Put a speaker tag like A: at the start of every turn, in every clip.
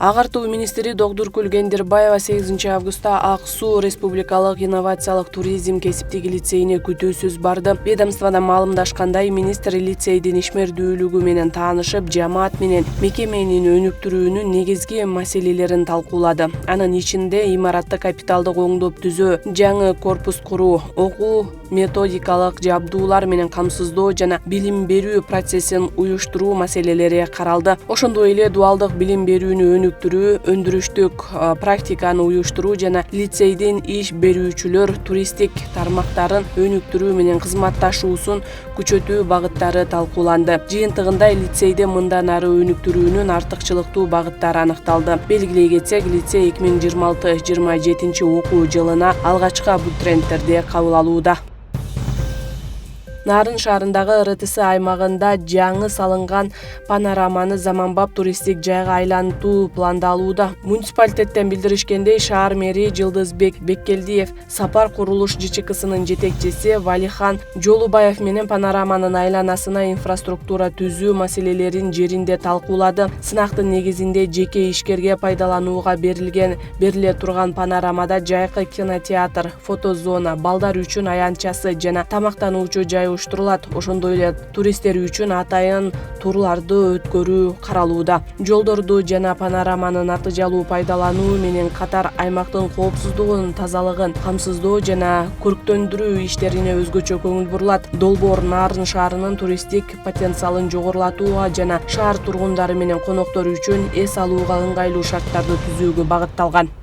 A: Агартуу министри Догдуркул Кендирбаева 8 августта Ак Суу Республикалык инновациялык туризм кесиптик лицейине күтүүсүз барды. Ведомствода маалымдашкандай, министр лицейдин ишмердүүлүгү менен таанышып, жамаат менен мекеменин өнүктүрүүнүн негизги маселелерин талкуулады. Анын ичинде имаратты капиталдык оңдоп түзөө, жаңы корпус куруу, окуу методикалык жабдуулар менен камсыздоо жана билим берүү процессин уюштуруу маселелери каралды. Ошондой эле дуалдык билим берүүнү өнүктүрүү, өндүрүштүк практиканы уюштуруу жана лицейдин иш берүүчүлөр туристтик тармактарын өнүктүрүү менен кызматташуусун күчөтүү багыттары талкууланды. Жыйынтыгында лицейде мындан ары өнүктүрүүнүн артыкчылыктуу багыттары аныкталды. Белгилей кетсек, лицей 2026-27 окуу жылына алгачкы абутуренттерди кабыл алууда. Нарын шаарындагы РТС аймагында жаңы салынган панораманы заманбап туристтик жайга айлантуу пландалууда. Муниципалитеттен билдиришкендей, шаар мэри Жылдызбек Беккелдиев Сапар курулуш ЖЧКсынын жетекчиси Валихан Жолубаев менен панораманын айланасына инфраструктура түзүү маселелерин жеринде талкуулады. Сынактын негизинде жеке ишкерге пайдаланууга бериле турган панорамада жайкы кинотеатр, фотозона, балдар үчүн аянтчасы жана тамактануучу жай уюштурулат. Ошондой эле туристтер үчүн атайын турларды өткөрүү каралууда. Жолдорду жана панораманын натыйжалуу пайдалануу менен катар аймактын коопсуздугун, тазалыгын камсыздоо жана көрктөндүрүү иштерине өзгөчө көңүл бурулат. Долбоор Нарын шаарынын туристтик потенциалын жогорулатууга жана шаар тургундары менен коноктору үчүн эс алууга ыңгайлуу шарттарды түзүүгө багытталган.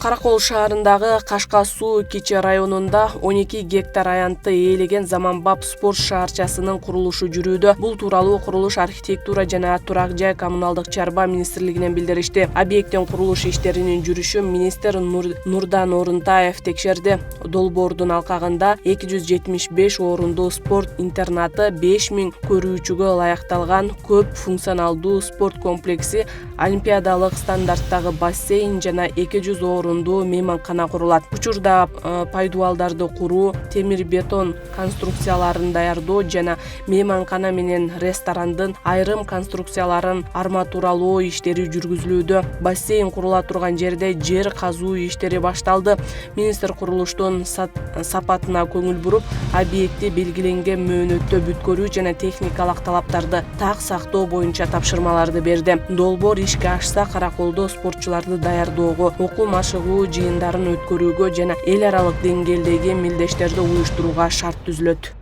A: Каракол шаарындагы Кашка суу кичи районунда 12 гектар аянтты ээлеген заманбап спорт шаарчасынын курулушу жүрүүдө. Бул тууралуу курулуш, архитектура жана турак жай коммуналдык чарба министрлигинен билдиришти. Объекттин курулуш иштеринин жүрүшүн министр Нурдан Орунтаев текшерди. Долбоордун алкагында 275 орундуу спорт интернаты, 5000 көрүүчүгө ылайыкталган көп функционалдуу спорт комплекси, олимпиадалык стандарттагы бассейн жана 200 орундуу мейманкана курулат. Учурда пайдубалдарды куруу, темир бетон конструкцияларын даярдоо жана мейманкана менен ресторандын айрым конструкцияларын арматуралоо иштери жүргүзүлүүдө. Бассейн курула турган жерде жер казуу иштери башталды. Министр курулуштун сапатына көңүл буруп, объекти белгиленген мөөнөттө бүткөрүү жана техникалык талаптарды так сактоо боюнча тапшырмаларды берди. Долбоор ишке ашса, Караколдо спортчуларды даярдоого, окуу машыгуу жыйындарын өткөрүүгө жана эл аралык деңгээлдеги мелдештерди уюштурууга шарт түзүлөт.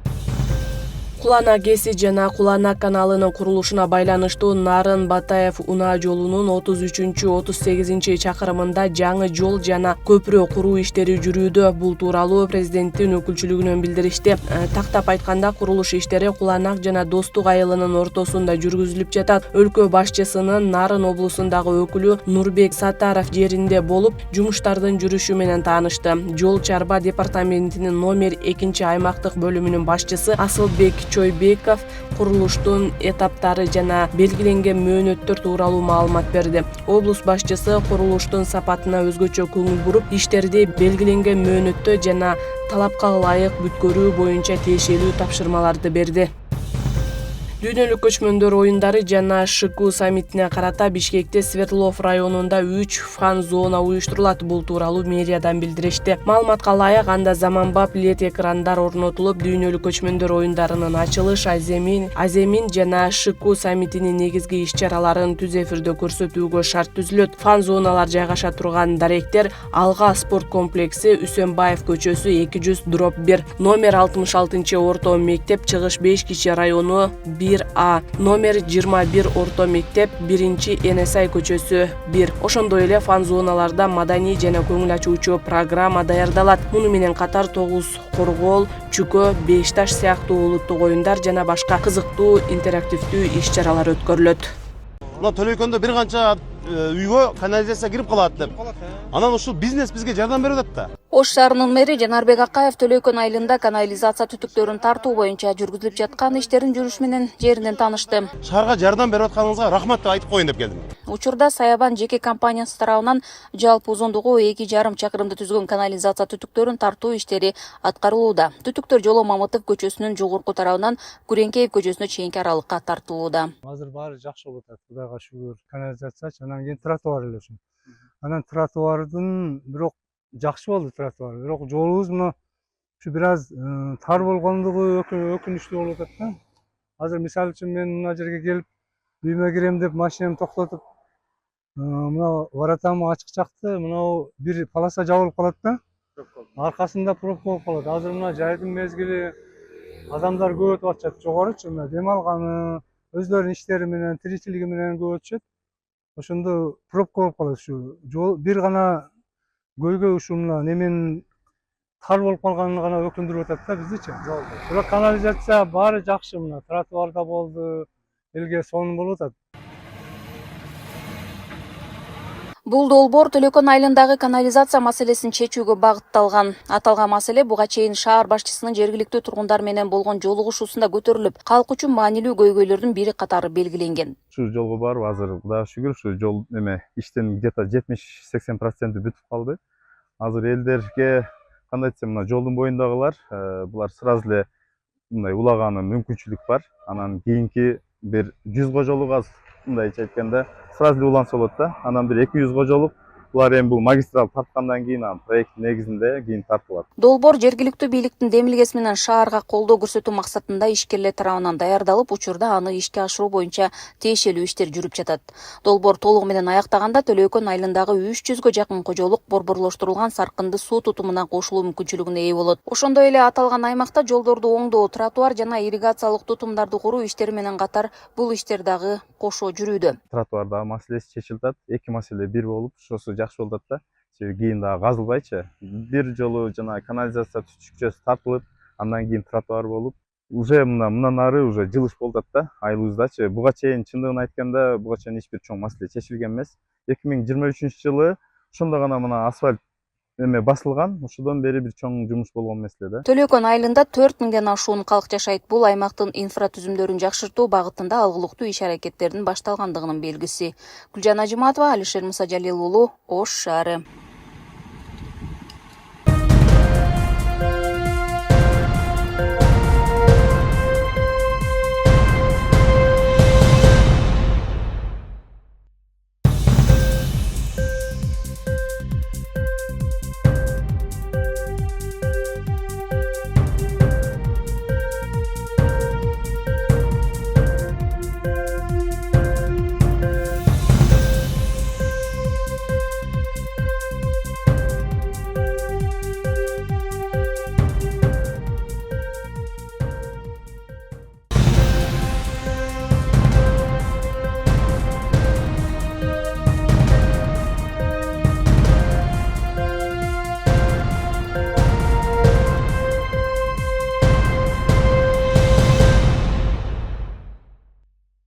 A: Кулана КЭСи жана Кулана каналынын курулушуна байланыштуу Нарын Батаев унаа жолунун 33-38 чакырымында жаңы жол жана көпүрө куруу иштери жүрүүдө. Бул тууралуу президенттин өкүлчүлүгүнөн билдиришти. Тактап айтканда, курулуш иштери Куланак жана Достук айылынын ортосунда жүргүзүлүп жатат. Өлкө башчысынын Нарын облусундагы өкүлү Нурбек Саттаров жеринде болуп, жумуштардын жүрүшү менен таанышты. Жол чарба департаментинин номер 2 аймактык бөлүмүнүн башчысы Асылбек Чойбеков курулуштун этаптары жана белгиленген мөөнөттөр тууралуу маалымат берди. Облус башчысы курулуштун сапатына өзгөчө көңүл буруп, иштерди белгиленген мөөнөттө жана талапка ылайык бүткөрүү боюнча тиешелүү тапшырмаларды берди. Дүйнөлүк көчмөндөр оюндары жана ШКУ саммитине карата Бишкекте Свердлов районунда 3 фан-зона уюштурулат. Бул тууралуу мэриядан билдиришти. Маалыматка ылайык, анда заманбап LED экрандар орнотулуп, дүйнөлүк көчмөндөр оюндарынын ачылыш, аземин жана ШКУ саммитинин негизги иш-чараларын түз эфирде көрсөтүүгө шарт түзүлөт. Фан-зоналар жайгаша турган даректер: Алга спорт комплекси, Үсөнбаев көчөсү 200/1, номер 66 орто мектеп, Чыгыш 5 кичи району 1А, номер 21 орто мектеп, 1-Энесай көчөсү 1. Ошондой эле фан-зоналарда маданий жана көңүл ачуучу программа даярдалат. Муну менен катар 9 коргоол, чүкө, 5 таш сыяктуу улуттук оюндар жана башка кызыктуу интерактивдүү иш-чаралар өткөрүлөт.
B: Мына Төлөйкөндө бир канча үйгө канализация кирип калат деп. Анан ушул бизнес бизге жардам берип атат да.
C: Ош шаарынын мэри Жанарбек Акаев Төлөйкөн айылында канализация түтүктөрүн тартуу боюнча жүргүзүлүп жаткан иштерин жүрүш менен жеринен таанышты.
B: Шаарга жардам берип атканыңызга рахмат деп айтып коеюн деп келдим.
C: Учурда Саябан жеке компаниясы тарабынан жалпы узундугу 2,5 чакырымды түзгөн канализация түтүктөрүн тартуу иштери аткарылууда. Түтүктөр Жоло Мамытов көчөсүнүн жогорку тарабынан Күреңкеев көчөсүнө чейинки аралыкка тартылууда.
D: Азыр баары жакшы болуп атат. Кудайга шүгүр. Канализациячы, анан кийин тротуар эле ушу. Анан тротуардын бирок жакшы болду тротуар. Бирок жолубуз мына ушу бир аз тар болгондугу өкүнүчтүү болуп атат да. Азыр мисалы үчүн мен мына жерге келип үйүмө кирем деп машинамды токтотуп мына воротамы ачык чакты, мына бир полоса жабылып калат да. Аркасында пробка болуп калат. Азыр мына жайдын мезгили адамдар көп өтүп атышат жогоручу, мына дем алганы, өздөрүнүн иштери менен, тиричилиги менен көп өтүшөт. Ошондо пробка болуп калат ушу. Жол бир гана көйгөй ушу мына неменин тар болуп калганы гана өкүндүрүп атат да биздичи. Бирок канализация баары жакшы, мына тротуар да болду, элге сонун болуп атат.
C: Бул долбоор Төлөкөн айылындагы канализация маселесин чечүүгө багытталган. Аталган маселе буга чейин шаар башчысынын жергиликтүү тургундар менен болгон жолугушуусунда көтөрүлүп, калк үчүн маанилүү көйгөйлөрдүн бири катары белгиленген.
E: Ушу жолго барып азыр Кудайга шүгүр ушу жол иштин где-то 70-80% бүтүп калды. Азыр элдерге кандай десем, мына жолдун боюндагылар булар сразу эле мындай улаганы мүмкүнчүлүк бар. Анан кийинки бир 100 кожолук аз мындайча айтканда сразу эле уланса болот да. Анан бир 200 кожолук булар эми бул магистрал тарткандан кийин проект негизинде кийин тартылат.
C: Долбоор жергиликтүү бийликтин демилгеси менен шаарга колдоо көрсөтүү максатында ишкерлер тарабынан даярдалып, учурда аны ишке ашыруу боюнча тиешелүү иштер жүрүп жатат. Долбоор толугу менен аяктаганда Төлөкөн айылындагы 300гө жакын кожолук борборлоштурулган саркынды суу тутумуна кошулуу мүмкүнчүлүгүнө ээ болот. Ошондой эле аталган аймакта жолдорду оңдоо, тротуар жана ирригациялык тутумдарды куруу иштери менен катар бул иштер дагы кошо жүрүүдө.
E: Тротуарда маселеси чечилип атат. Эки маселе бир болуп, ошосу жакшы болуп атат да. Кийин дагы казылбайчы. Бир жолу жана канализация түтүкчөсү тартылып, андан кийин тротуар болуп, уже мындан ары уже жылыш болуп атат да айылыбыздачы. Буга чейин чындыгын айтканда, буга чейин эч бир чоң маселе чечилген эмес. 2023-жылы ошондо гана мына асфальт басылган. Ошодон бери бир чоң жумуш болгон эмес эле да.
C: Төлөкөн айылында 4000ден ашуун калк жашайт. Бул аймактын инфратүзүмдөрүн жакшыртуу багытында алгылыктуу иш-аракеттердин башталгандыгынын белгиси. Гүлжан Ажыматова, Алишер Мусажалил уулу, Ош шаары.